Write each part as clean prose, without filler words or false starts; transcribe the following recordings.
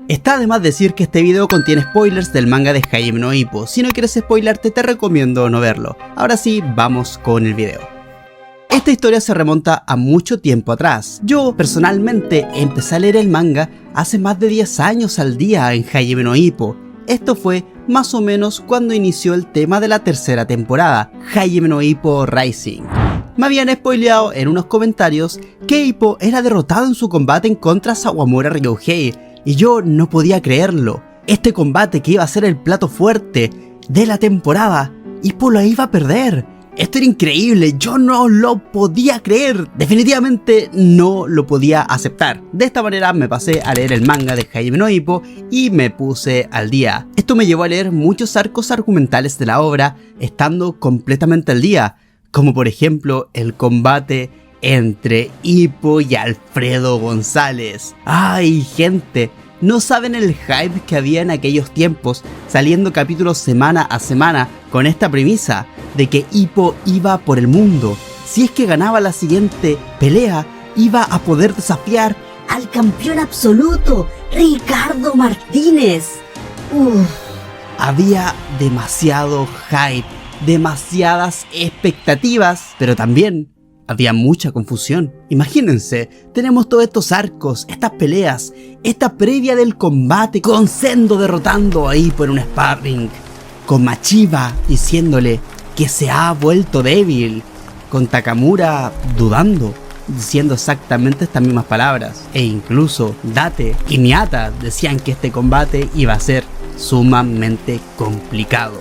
Está de más decir que este video contiene spoilers del manga de Hajime no Ippo. Si no quieres spoilarte, te recomiendo no verlo. Ahora sí, vamos con el video. Esta historia se remonta a mucho tiempo atrás. Yo personalmente empecé a leer el manga hace más de 10 años al día en Hajime no Ippo. Esto fue más o menos cuando inició el tema de la tercera temporada, Hajime no Ippo Rising. Me habían spoileado en unos comentarios que Ippo era derrotado en su combate en contra de Sawamura Ryohei, y yo no podía creerlo. Este combate que iba a ser el plato fuerte de la temporada, Ippo lo iba a perder. Esto era increíble, yo no lo podía creer, definitivamente no lo podía aceptar. De esta manera me pasé a leer el manga de Hajime no Ippo y me puse al día. Esto me llevó a leer muchos arcos argumentales de la obra, estando completamente al día, como por ejemplo el combate entre Ippo y Alfredo González. ¡Ay, gente! No saben el hype que había en aquellos tiempos, saliendo capítulos semana a semana con esta premisa de que Ippo iba por el mundo. Si es que ganaba la siguiente pelea, iba a poder desafiar al campeón absoluto, Ricardo Martínez. Había demasiado hype, demasiadas expectativas, pero también había mucha confusión. Imagínense, tenemos todos estos arcos, estas peleas, esta previa del combate, con Sendo derrotando ahí por un sparring, con Machiba diciéndole que se ha vuelto débil, con Takamura dudando, diciendo exactamente estas mismas palabras, e incluso Date y Miyata decían que este combate iba a ser sumamente complicado.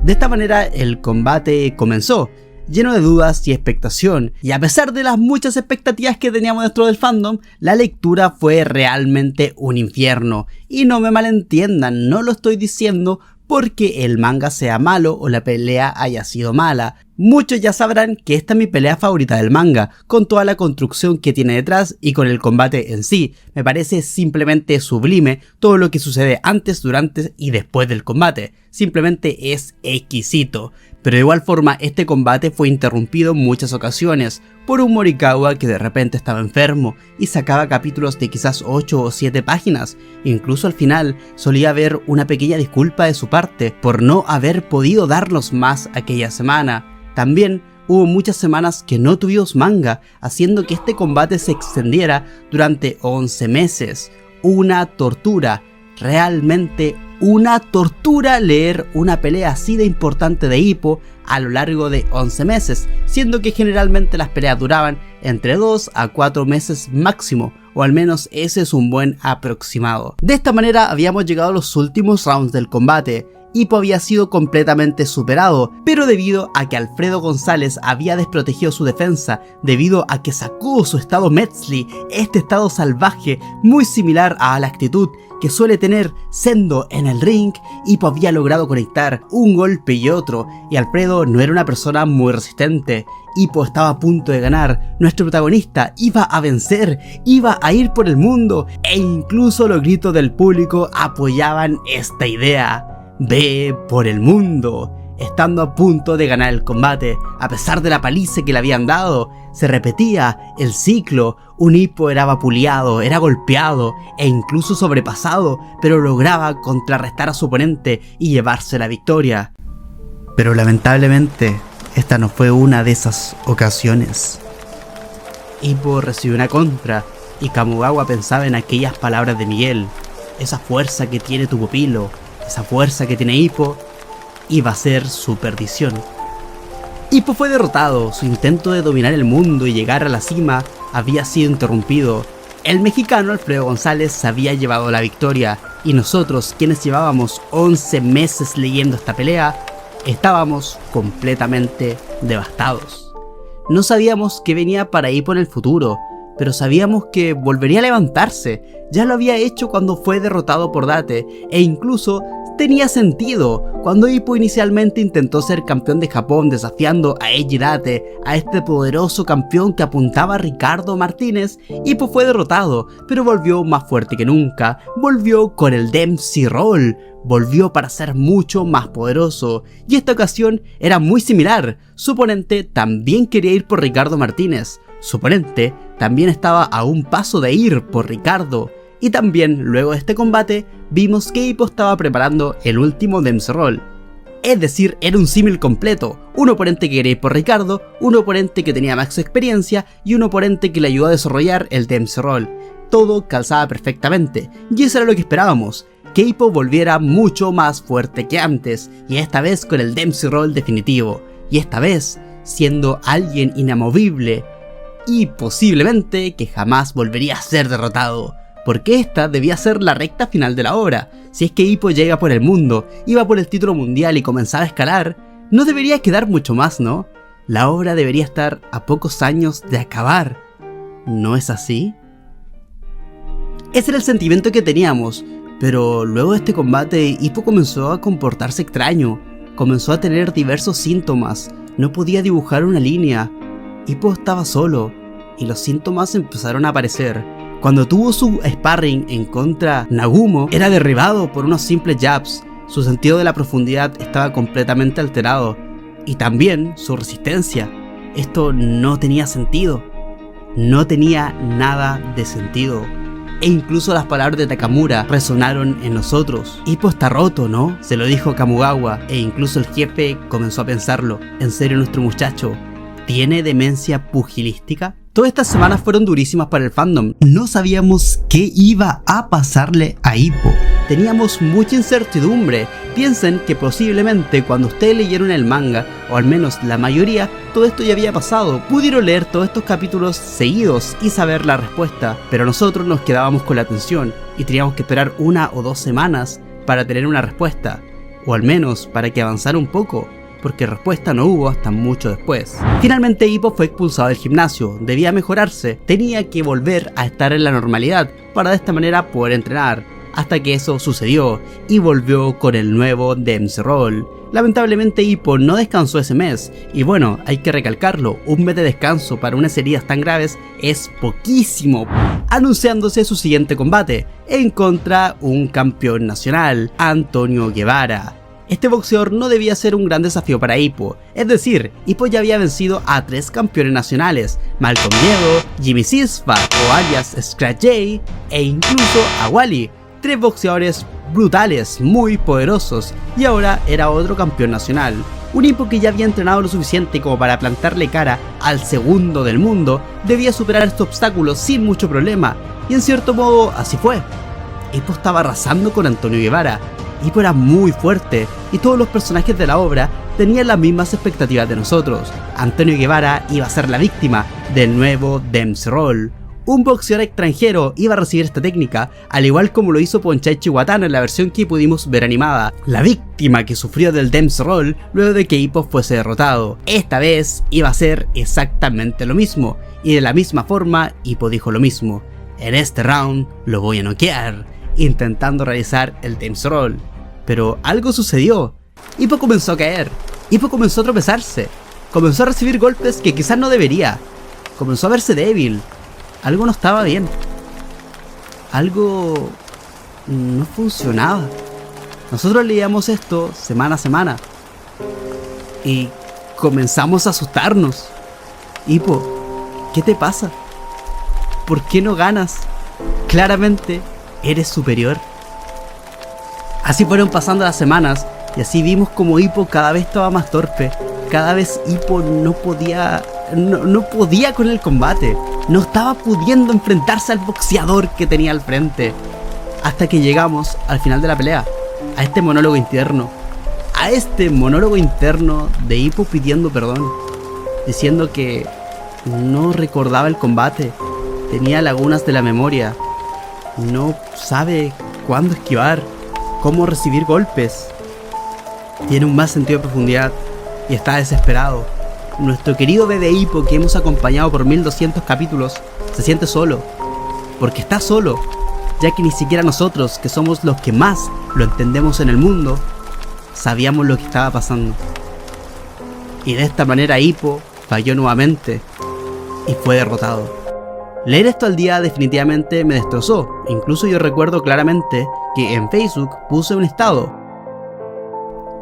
De esta manera el combate comenzó, lleno de dudas y expectación, y a pesar de las muchas expectativas que teníamos dentro del fandom, la lectura fue realmente un infierno. Y no me malentiendan, no lo estoy diciendo porque el manga sea malo o la pelea haya sido mala. Muchos ya sabrán que esta es mi pelea favorita del manga, con toda la construcción que tiene detrás y con el combate en sí. Me parece simplemente sublime todo lo que sucede antes, durante y después del combate. Simplemente es exquisito. Pero de igual forma este combate fue interrumpido en muchas ocasiones por un Morikawa que de repente estaba enfermo y sacaba capítulos de quizás 8 o 7 páginas. Incluso al final solía haber una pequeña disculpa de su parte por no haber podido darnos más aquella semana. También hubo muchas semanas que no tuvimos manga, haciendo que este combate se extendiera durante 11 meses. Una tortura, realmente una tortura leer una pelea así de importante de Ippo a lo largo de 11 meses, siendo que generalmente las peleas duraban entre 2 a 4 meses máximo, o al menos ese es un buen aproximado. De esta manera habíamos llegado a los últimos rounds del combate. Ippo había sido completamente superado, pero debido a que Alfredo González había desprotegido su defensa, debido a que sacó su estado Metzli, este estado salvaje muy similar a la actitud que suele tener Sendo en el ring, Ippo había logrado conectar un golpe y otro, y Alfredo no era una persona muy resistente. Ippo estaba a punto de ganar, nuestro protagonista iba a vencer, iba a ir por el mundo, e incluso los gritos del público apoyaban esta idea. Ve por el mundo. Estando a punto de ganar el combate, a pesar de la paliza que le habían dado, se repetía el ciclo. Un Ippo era vapuleado, era golpeado e incluso sobrepasado, pero lograba contrarrestar a su oponente y llevarse la victoria. Pero lamentablemente, esta no fue una de esas ocasiones. Ippo recibió una contra y Kamogawa pensaba en aquellas palabras de Miguel. Esa fuerza que tiene tu pupilo, esa fuerza que tiene Ippo, iba a ser su perdición. Ippo fue derrotado, su intento de dominar el mundo y llegar a la cima había sido interrumpido. El mexicano Alfredo González se había llevado la victoria, y nosotros, quienes llevábamos 11 meses leyendo esta pelea, estábamos completamente devastados. No sabíamos qué venía para Ippo en el futuro, pero sabíamos que volvería a levantarse. Ya lo había hecho cuando fue derrotado por Date, e incluso tenía sentido cuando Ippo inicialmente intentó ser campeón de Japón desafiando a Eiji Date, a este poderoso campeón que apuntaba a Ricardo Martínez. Ippo fue derrotado, pero volvió más fuerte que nunca, volvió con el Dempsey Roll, volvió para ser mucho más poderoso, y esta ocasión era muy similar. Su oponente también quería ir por Ricardo Martínez, su oponente también estaba a un paso de ir por Ricardo. Y también, luego de este combate, vimos que Hippo estaba preparando el último Dems Roll. Es decir, era un símil completo, un oponente que quería ir por Ricardo, un oponente que tenía más experiencia y un oponente que le ayudó a desarrollar el Dems Roll. Todo calzaba perfectamente, y eso era lo que esperábamos, que Hippo volviera mucho más fuerte que antes, y esta vez con el Dems Roll definitivo, y esta vez siendo alguien inamovible, y posiblemente que jamás volvería a ser derrotado. Porque esta debía ser la recta final de la obra. Si es que Hippo llega por el mundo, iba por el título mundial y comenzaba a escalar, no debería quedar mucho más, ¿no? La obra debería estar a pocos años de acabar. ¿No es así? Ese era el sentimiento que teníamos, pero luego de este combate Hippo comenzó a comportarse extraño, comenzó a tener diversos síntomas, no podía dibujar una línea. Hippo estaba solo, y los síntomas empezaron a aparecer. Cuando tuvo su sparring en contra Nagumo, era derribado por unos simples jabs, su sentido de la profundidad estaba completamente alterado, y también su resistencia. Esto no tenía sentido, no tenía nada de sentido. E incluso las palabras de Takamura resonaron en nosotros. Hippo está roto, ¿no? Se lo dijo Kamugawa, e incluso el jefe comenzó a pensarlo. ¿En serio nuestro muchacho tiene demencia pugilística? Todas estas semanas fueron durísimas para el fandom. No sabíamos qué iba a pasarle a Hippo. Teníamos mucha incertidumbre. Piensen que posiblemente cuando ustedes leyeron el manga, o al menos la mayoría, todo esto ya había pasado. Pudieron leer todos estos capítulos seguidos y saber la respuesta, pero nosotros nos quedábamos con la tensión y teníamos que esperar 1 o 2 semanas para tener una respuesta, o al menos para que avanzara un poco, porque respuesta no hubo hasta mucho después. Finalmente Hippo fue expulsado del gimnasio, debía mejorarse, tenía que volver a estar en la normalidad para de esta manera poder entrenar, hasta que eso sucedió y volvió con el nuevo Dems Roll. Lamentablemente Hippo no descansó ese mes, y bueno, hay que recalcarlo, un mes de descanso para unas heridas tan graves es poquísimo, anunciándose su siguiente combate en contra un campeón nacional, Antonio Guevara. Este boxeador no debía ser un gran desafío para Hippo, es decir, Hippo ya había vencido a 3 campeones nacionales, Malcolm Diego, Jimmy Sisfa o alias Scratch J e incluso a Wally, 3 boxeadores brutales, muy poderosos, y ahora era otro campeón nacional. Un Hippo que ya había entrenado lo suficiente como para plantarle cara al segundo del mundo, debía superar estos obstáculos sin mucho problema, y en cierto modo así fue. Hippo estaba arrasando con Antonio Guevara. Hippo era muy fuerte y todos los personajes de la obra tenían las mismas expectativas de nosotros. Antonio Guevara iba a ser la víctima del nuevo Dems Roll. Un boxeador extranjero iba a recibir esta técnica, al igual como lo hizo Ponchaichi Watano en la versión que pudimos ver animada. La víctima que sufrió del Dems Roll luego de que Hippo fuese derrotado. Esta vez iba a ser exactamente lo mismo, y de la misma forma Hippo dijo lo mismo. En este round lo voy a noquear, intentando realizar el Dems Roll. Pero algo sucedió. Hippo comenzó a caer. Hippo comenzó a tropezarse. Comenzó a recibir golpes que quizás no debería. Comenzó a verse débil. Algo no estaba bien. Algo no funcionaba. Nosotros leíamos esto semana a semana y comenzamos a asustarnos. Hippo, ¿qué te pasa? ¿Por qué no ganas? Claramente eres superior. Así fueron pasando las semanas y así vimos como Hippo cada vez estaba más torpe. Cada vez Hippo no podía con el combate. No estaba pudiendo enfrentarse al boxeador que tenía al frente. Hasta que llegamos al final de la pelea, a este monólogo interno. A este monólogo interno de Hippo pidiendo perdón, diciendo que no recordaba el combate, tenía lagunas de la memoria, no sabe cuándo esquivar, cómo recibir golpes. Tiene un más sentido de profundidad y está desesperado. Nuestro querido bebé Hippo que hemos acompañado por 1200 capítulos se siente solo, porque está solo, ya que ni siquiera nosotros, que somos los que más lo entendemos en el mundo, sabíamos lo que estaba pasando. Y de esta manera Hippo falló nuevamente y fue derrotado. Leer esto al día definitivamente me destrozó. Incluso yo recuerdo claramente que en Facebook puse un estado.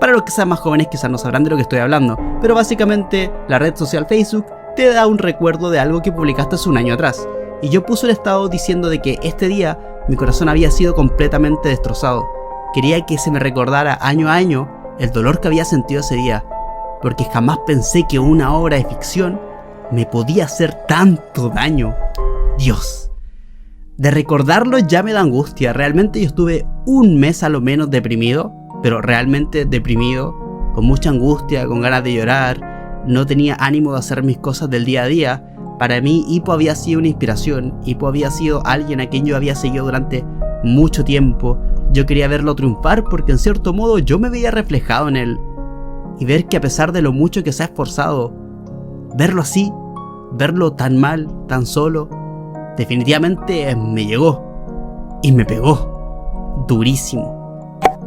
Para los que sean más jóvenes quizás no sabrán de lo que estoy hablando, pero básicamente la red social Facebook te da un recuerdo de algo que publicaste hace un año atrás. Y yo puse el estado diciendo de que este día Mi corazón había sido completamente destrozado. Quería que se me recordara año a año el dolor que había sentido ese día, porque jamás pensé que una obra de ficción me podía hacer tanto daño. Dios. De recordarlo ya me da angustia. Realmente yo estuve un mes a lo menos deprimido, pero realmente deprimido, con mucha angustia, con ganas de llorar. No tenía ánimo de hacer mis cosas del día a día. Para mí, Hippo había sido una inspiración. Hippo había sido alguien a quien yo había seguido durante mucho tiempo. Yo quería verlo triunfar porque en cierto modo yo me veía reflejado en él. Y ver que a pesar de lo mucho que se ha esforzado, verlo así, verlo tan mal, tan solo, definitivamente me llegó. Y me pegó. Durísimo.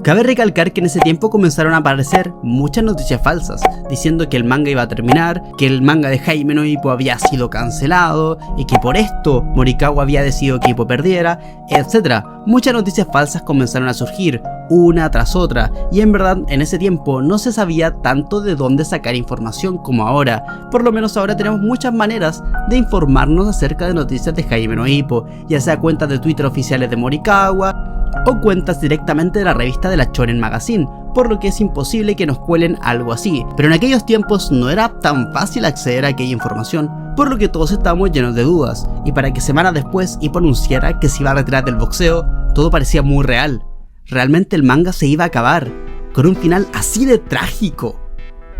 Cabe recalcar que en ese tiempo comenzaron a aparecer muchas noticias falsas, diciendo que el manga iba a terminar, que el manga de Hajime no Ippo había sido cancelado, y que por esto Morikawa había decidido que Ippo perdiera, etc. Muchas noticias falsas comenzaron a surgir, una tras otra, y en verdad en ese tiempo no se sabía tanto de dónde sacar información como ahora. Por lo menos ahora tenemos muchas maneras de informarnos acerca de noticias de Hajime no Ippo, ya sea cuentas de Twitter oficiales de Morikawa, o cuentas directamente de la revista de la Shonen Magazine, por lo que es imposible que nos cuelen algo así. Pero en aquellos tiempos no era tan fácil acceder a aquella información, por lo que todos estábamos llenos de dudas, y para que semanas después Ippo anunciara que se iba a retirar del boxeo, todo parecía muy real. Realmente el manga se iba a acabar, con un final así de trágico.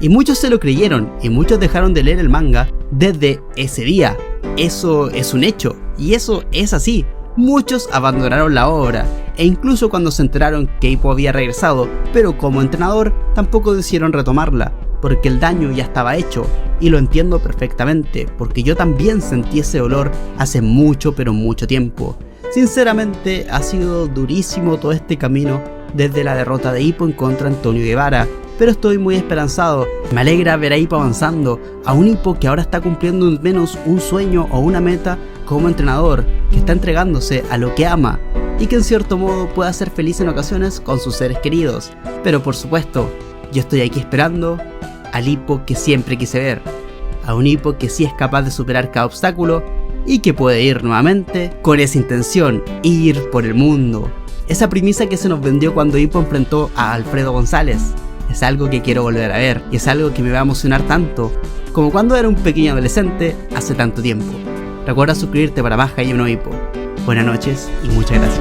Y muchos se lo creyeron, y muchos dejaron de leer el manga desde ese día. Eso es un hecho, y eso es así. Muchos abandonaron la obra, e incluso cuando se enteraron que Ippo había regresado, pero como entrenador, tampoco decidieron retomarla, porque el daño ya estaba hecho, y lo entiendo perfectamente, porque yo también sentí ese dolor hace mucho pero mucho tiempo. Sinceramente, ha sido durísimo todo este camino desde la derrota de Ippo en contra de Antonio Guevara, pero estoy muy esperanzado. Me alegra ver a Ippo avanzando, a un Ippo que ahora está cumpliendo al menos un sueño o una meta como entrenador, que está entregándose a lo que ama y que en cierto modo pueda ser feliz en ocasiones con sus seres queridos. Pero por supuesto, yo estoy aquí esperando al Ippo que siempre quise ver, a un Ippo que sí es capaz de superar cada obstáculo y que puede ir nuevamente con esa intención, ir por el mundo. Esa premisa que se nos vendió cuando Ippo enfrentó a Alfredo González es algo que quiero volver a ver, y es algo que me va a emocionar tanto como cuando era un pequeño adolescente hace tanto tiempo. Recuerda suscribirte para más Hajime no Ippo. Buenas noches y muchas gracias.